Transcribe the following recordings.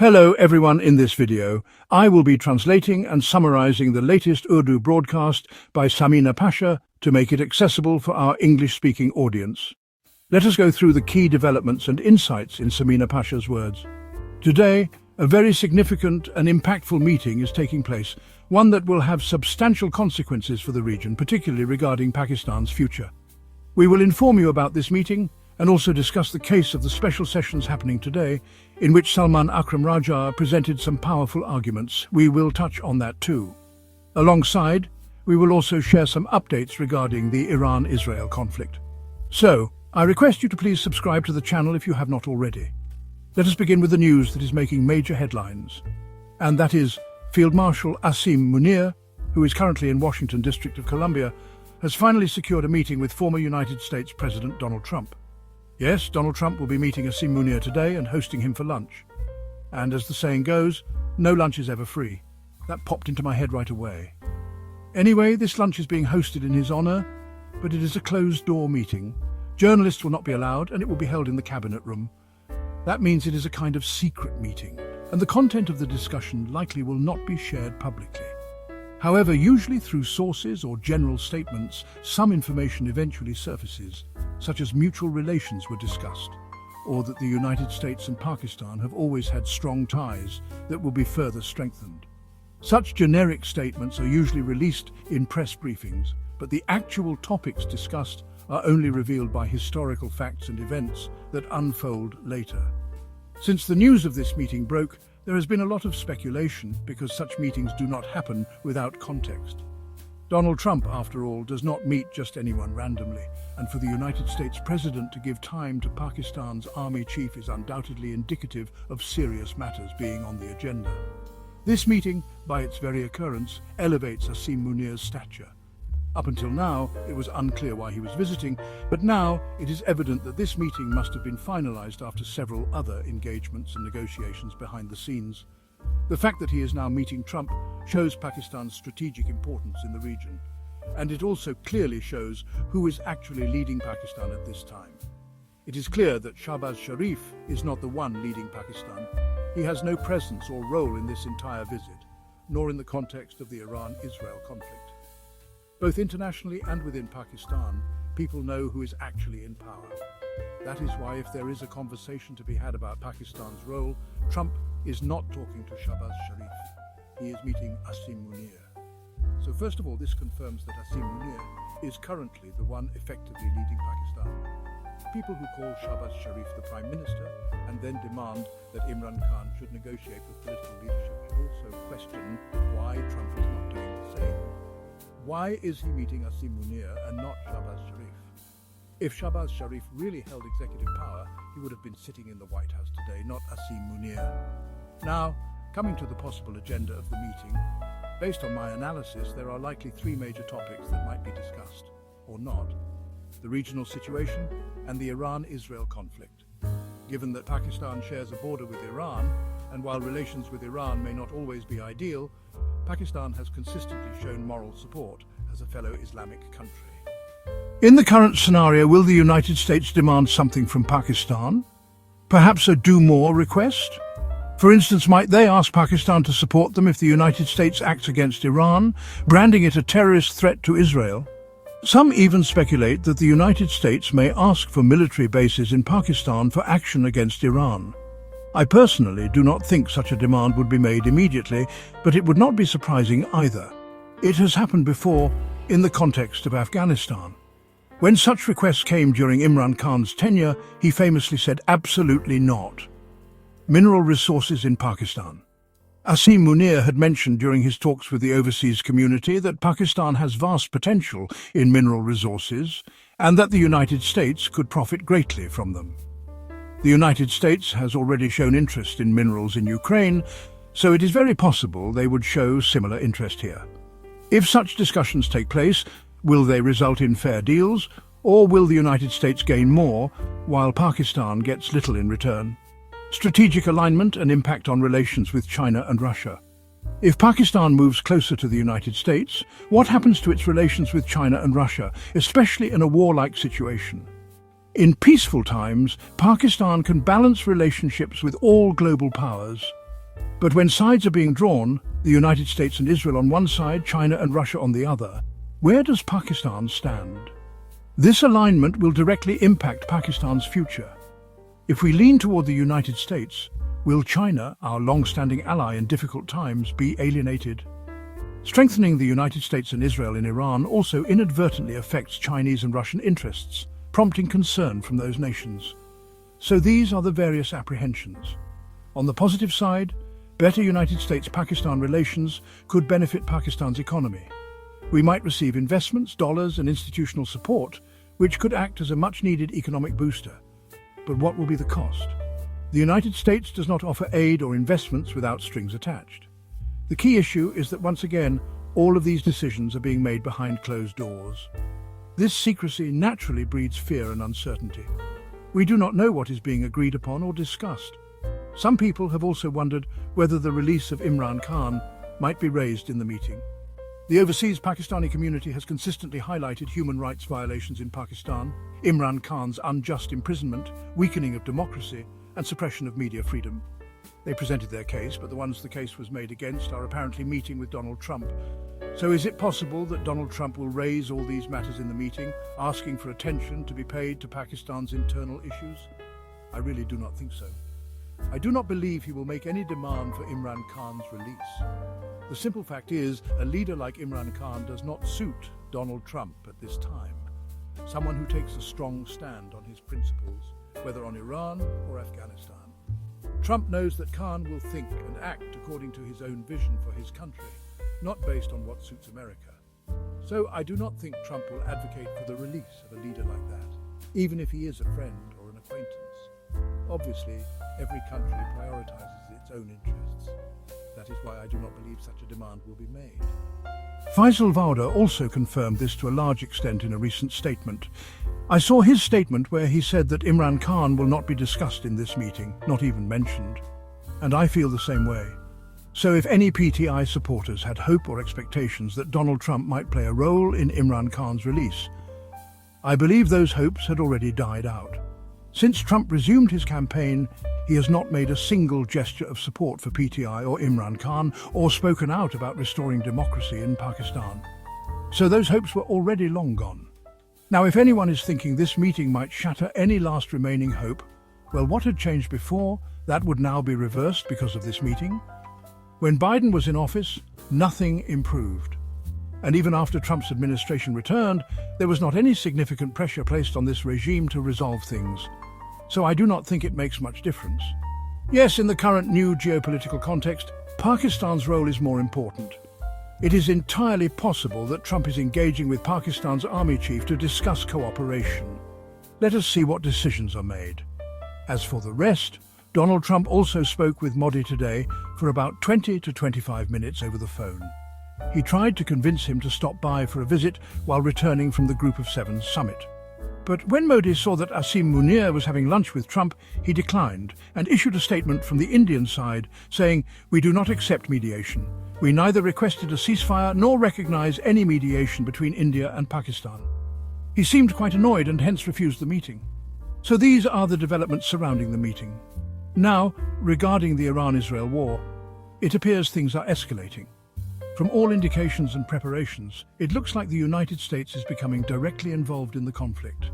Hello everyone, in this video, I will be translating and summarizing the latest Urdu broadcast by Samina Pasha to make it accessible for our English-speaking audience. Let us go through the key developments and insights in Samina Pasha's words. Today, a very significant and impactful meeting is taking place, one that will have substantial consequences for the region, particularly regarding Pakistan's future. We will inform you about this meeting and also discuss the case of the special sessions happening today, in which Salman Akram Raja presented some powerful arguments. We will touch on that too. Alongside, we will also share some updates regarding the Iran-Israel conflict. So, I request you to please subscribe to the channel if you have not already. Let us begin with the news that is making major headlines. And that is, Field Marshal Asim Munir, who is currently in Washington, District of Columbia, has finally secured a meeting with former United States President Donald Trump. Yes, Donald Trump will be meeting Asim Munir today and hosting him for lunch. And as the saying goes, no lunch is ever free. That popped into my head right away. Anyway, this lunch is being hosted in his honor, but it is a closed-door meeting. Journalists will not be allowed, and it will be held in the cabinet room. That means it is a kind of secret meeting, and the content of the discussion likely will not be shared publicly. However, usually through sources or general statements, some information eventually surfaces, such as mutual relations were discussed, or that the United States and Pakistan have always had strong ties that will be further strengthened. Such generic statements are usually released in press briefings, but the actual topics discussed are only revealed by historical facts and events that unfold later. Since the news of this meeting broke, there has been a lot of speculation because such meetings do not happen without context. Donald Trump, after all, does not meet just anyone randomly, and for the United States President to give time to Pakistan's army chief is undoubtedly indicative of serious matters being on the agenda. This meeting, by its very occurrence, elevates Asim Munir's stature. Up until now, it was unclear why he was visiting, but now it is evident that this meeting must have been finalized after several other engagements and negotiations behind the scenes. The fact that he is now meeting Trump shows Pakistan's strategic importance in the region, and it also clearly shows who is actually leading Pakistan at this time. It is clear that Shahbaz Sharif is not the one leading Pakistan. He has no presence or role in this entire visit, nor in the context of the Iran-Israel conflict. Both internationally and within Pakistan, people know who is actually in power. That is why if there is a conversation to be had about Pakistan's role, Trump is not talking to Shahbaz Sharif. He is meeting Asim Munir. So first of all, this confirms that Asim Munir is currently the one effectively leading Pakistan. People who call Shahbaz Sharif the Prime Minister and then demand that Imran Khan should negotiate with political leadership should also question why Trump is not doing the same. Why is he meeting Asim Munir and not Shahbaz Sharif? If Shahbaz Sharif really held executive power, he would have been sitting in the White House today, not Asim Munir. Now, coming to the possible agenda of the meeting, based on my analysis, there are likely three major topics that might be discussed, or not. The regional situation and the Iran-Israel conflict. Given that Pakistan shares a border with Iran, and while relations with Iran may not always be ideal, Pakistan has consistently shown moral support as a fellow Islamic country. In the current scenario, will the United States demand something from Pakistan? Perhaps a do more request? For instance, might they ask Pakistan to support them if the United States acts against Iran, branding it a terrorist threat to Israel? Some even speculate that the United States may ask for military bases in Pakistan for action against Iran. I personally do not think such a demand would be made immediately, but it would not be surprising either. It has happened before in the context of Afghanistan. When such requests came during Imran Khan's tenure, he famously said absolutely not. Mineral resources in Pakistan. Asim Munir had mentioned during his talks with the overseas community that Pakistan has vast potential in mineral resources and that the United States could profit greatly from them. The United States has already shown interest in minerals in Ukraine, so it is very possible they would show similar interest here. If such discussions take place, will they result in fair deals, or will the United States gain more while Pakistan gets little in return? Strategic alignment and impact on relations with China and Russia. If Pakistan moves closer to the United States, what happens to its relations with China and Russia, especially in a warlike situation? In peaceful times, Pakistan can balance relationships with all global powers. But when sides are being drawn, the United States and Israel on one side, China and Russia on the other, where does Pakistan stand? This alignment will directly impact Pakistan's future. If we lean toward the United States, will China, our long-standing ally in difficult times, be alienated? Strengthening the United States and Israel in Iran also inadvertently affects Chinese and Russian interests, prompting concern from those nations. So these are the various apprehensions. On the positive side, better United States-Pakistan relations could benefit Pakistan's economy. We might receive investments, dollars and institutional support, which could act as a much-needed economic booster. But what will be the cost? The United States does not offer aid or investments without strings attached. The key issue is that once again, all of these decisions are being made behind closed doors. This secrecy naturally breeds fear and uncertainty. We do not know what is being agreed upon or discussed. Some people have also wondered whether the release of Imran Khan might be raised in the meeting. The overseas Pakistani community has consistently highlighted human rights violations in Pakistan, Imran Khan's unjust imprisonment, weakening of democracy, and suppression of media freedom. They presented their case, but the ones the case was made against are apparently meeting with Donald Trump. So is it possible that Donald Trump will raise all these matters in the meeting, asking for attention to be paid to Pakistan's internal issues? I really do not think so. I do not believe he will make any demand for Imran Khan's release. The simple fact is, a leader like Imran Khan does not suit Donald Trump at this time. Someone who takes a strong stand on his principles, whether on Iran or Afghanistan. Trump knows that Khan will think and act according to his own vision for his country, not based on what suits America. So I do not think Trump will advocate for the release of a leader like that, even if he is a friend or an acquaintance. Obviously, every country prioritizes its own interests. That is why I do not believe such a demand will be made. Faisal Vauda also confirmed this to a large extent in a recent statement. I saw his statement where he said that Imran Khan will not be discussed in this meeting, not even mentioned. And I feel the same way. So if any PTI supporters had hope or expectations that Donald Trump might play a role in Imran Khan's release, I believe those hopes had already died out. Since Trump resumed his campaign, he has not made a single gesture of support for PTI or Imran Khan, or spoken out about restoring democracy in Pakistan. So those hopes were already long gone. Now, if anyone is thinking this meeting might shatter any last remaining hope, well, what had changed before, that would now be reversed because of this meeting. When Biden was in office, nothing improved. And even after Trump's administration returned, there was not any significant pressure placed on this regime to resolve things. So I do not think it makes much difference. Yes, in the current new geopolitical context, Pakistan's role is more important. It is entirely possible that Trump is engaging with Pakistan's army chief to discuss cooperation. Let us see what decisions are made. As for the rest, Donald Trump also spoke with Moeed today for about 20 to 25 minutes over the phone. He tried to convince him to stop by for a visit while returning from the Group of Seven summit. But when Moeed saw that Asim Munir was having lunch with Trump, he declined and issued a statement from the Indian side saying, "We do not accept mediation. We neither requested a ceasefire nor recognize any mediation between India and Pakistan." He seemed quite annoyed and hence refused the meeting. So these are the developments surrounding the meeting. Now, regarding the Iran-Israel war, it appears things are escalating. From all indications and preparations, it looks like the United States is becoming directly involved in the conflict.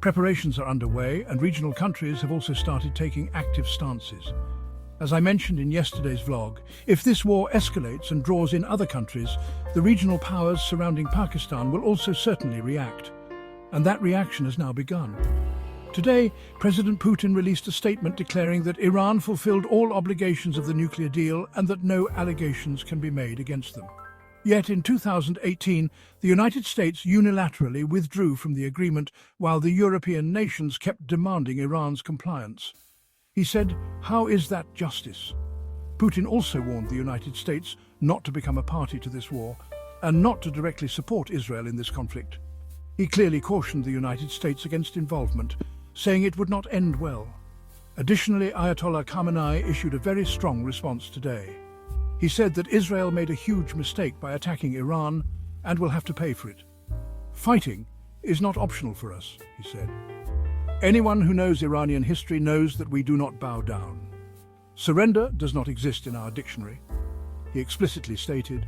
Preparations are underway and regional countries have also started taking active stances. As I mentioned in yesterday's vlog, if this war escalates and draws in other countries, the regional powers surrounding Pakistan will also certainly react. And that reaction has now begun. Today, President Putin released a statement declaring that Iran fulfilled all obligations of the nuclear deal and that no allegations can be made against them. Yet in 2018, the United States unilaterally withdrew from the agreement while the European nations kept demanding Iran's compliance. He said, "How is that justice?" Putin also warned the United States not to become a party to this war and not to directly support Israel in this conflict. He clearly cautioned the United States against involvement, saying it would not end well. Additionally, Ayatollah Khamenei issued a very strong response today. He said that Israel made a huge mistake by attacking Iran and will have to pay for it. Fighting is not optional for us, he said. Anyone who knows Iranian history knows that we do not bow down. Surrender does not exist in our dictionary. He explicitly stated,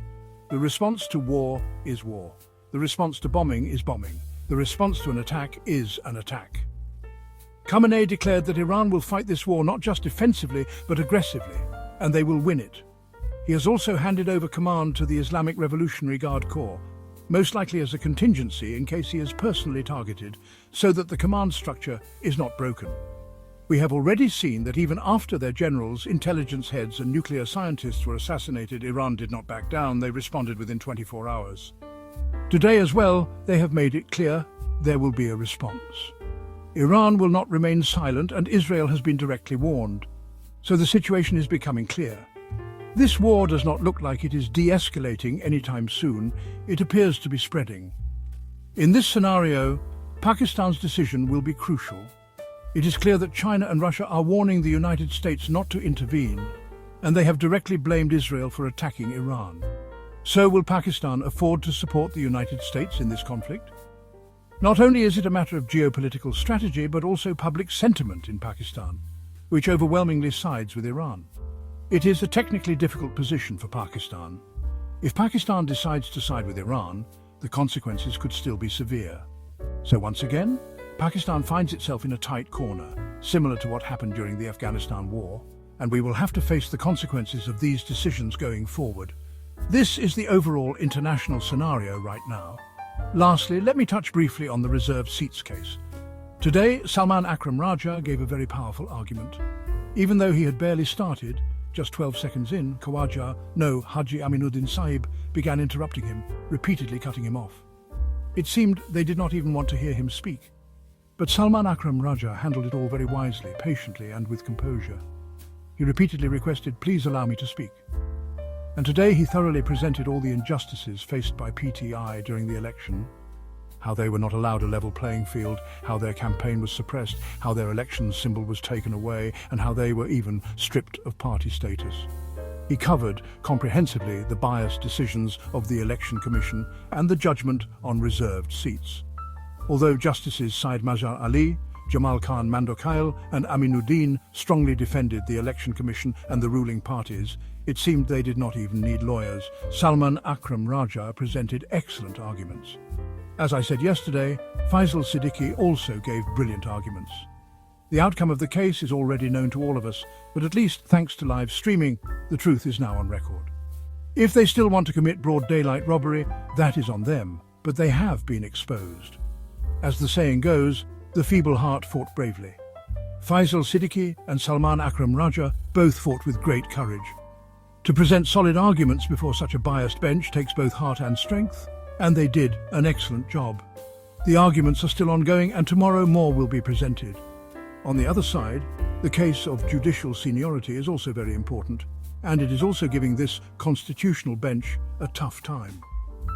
"The response to war is war. The response to bombing is bombing. The response to an attack is an attack." Khamenei declared that Iran will fight this war not just defensively, but aggressively, and they will win it. He has also handed over command to the Islamic Revolutionary Guard Corps, most likely as a contingency in case he is personally targeted, so that the command structure is not broken. We have already seen that even after their generals, intelligence heads and nuclear scientists were assassinated, Iran did not back down. They responded within 24 hours. Today as well, they have made it clear there will be a response. Iran will not remain silent, and Israel has been directly warned. So the situation is becoming clear. This war does not look like it is de-escalating anytime soon. It appears to be spreading. In this scenario, Pakistan's decision will be crucial. It is clear that China and Russia are warning the United States not to intervene, and they have directly blamed Israel for attacking Iran. So will Pakistan afford to support the United States in this conflict? Not only is it a matter of geopolitical strategy, but also public sentiment in Pakistan, which overwhelmingly sides with Iran. It is a technically difficult position for Pakistan. If Pakistan decides to side with Iran, the consequences could still be severe. So once again, Pakistan finds itself in a tight corner, similar to what happened during the Afghanistan war, and we will have to face the consequences of these decisions going forward. This is the overall international scenario right now. Lastly, let me touch briefly on the reserved seats case. Today, Salman Akram Raja gave a very powerful argument. Even though he had barely started, just 12 seconds in, Haji Aminuddin Sahib began interrupting him, repeatedly cutting him off. It seemed they did not even want to hear him speak. But Salman Akram Raja handled it all very wisely, patiently, and with composure. He repeatedly requested, "Please allow me to speak." And today he thoroughly presented all the injustices faced by PTI during the election, how they were not allowed a level playing field, how their campaign was suppressed, how their election symbol was taken away, and how they were even stripped of party status. He covered comprehensively the biased decisions of the Election Commission and the judgment on reserved seats. Although Justices Said Mazhar Ali, Jamal Khan Mandokail and Aminuddin strongly defended the Election Commission and the ruling parties, it seemed they did not even need lawyers. Salman Akram Raja presented excellent arguments. As I said yesterday, Faisal Siddiqui also gave brilliant arguments. The outcome of the case is already known to all of us, but at least thanks to live streaming, the truth is now on record. If they still want to commit broad daylight robbery, that is on them, but they have been exposed. As the saying goes, the feeble heart fought bravely. Faisal Siddiqui and Salman Akram Raja both fought with great courage. To present solid arguments before such a biased bench takes both heart and strength, and they did an excellent job. The arguments are still ongoing, and tomorrow more will be presented. On the other side, the case of judicial seniority is also very important, and it is also giving this constitutional bench a tough time.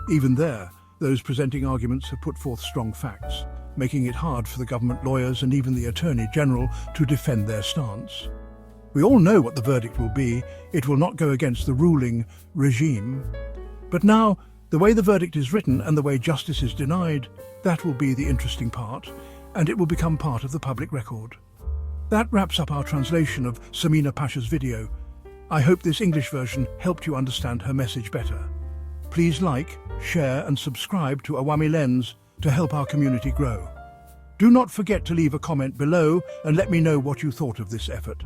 Even there, those presenting arguments have put forth strong facts, making it hard for the government lawyers and even the Attorney General to defend their stance. We all know what the verdict will be. It will not go against the ruling regime. But now, the way the verdict is written and the way justice is denied, that will be the interesting part, and it will become part of the public record. That wraps up our translation of Samina Pasha's video. I hope this English version helped you understand her message better. Please like, share and subscribe to Awami Lens to help our community grow. Do not forget to leave a comment below and let me know what you thought of this effort.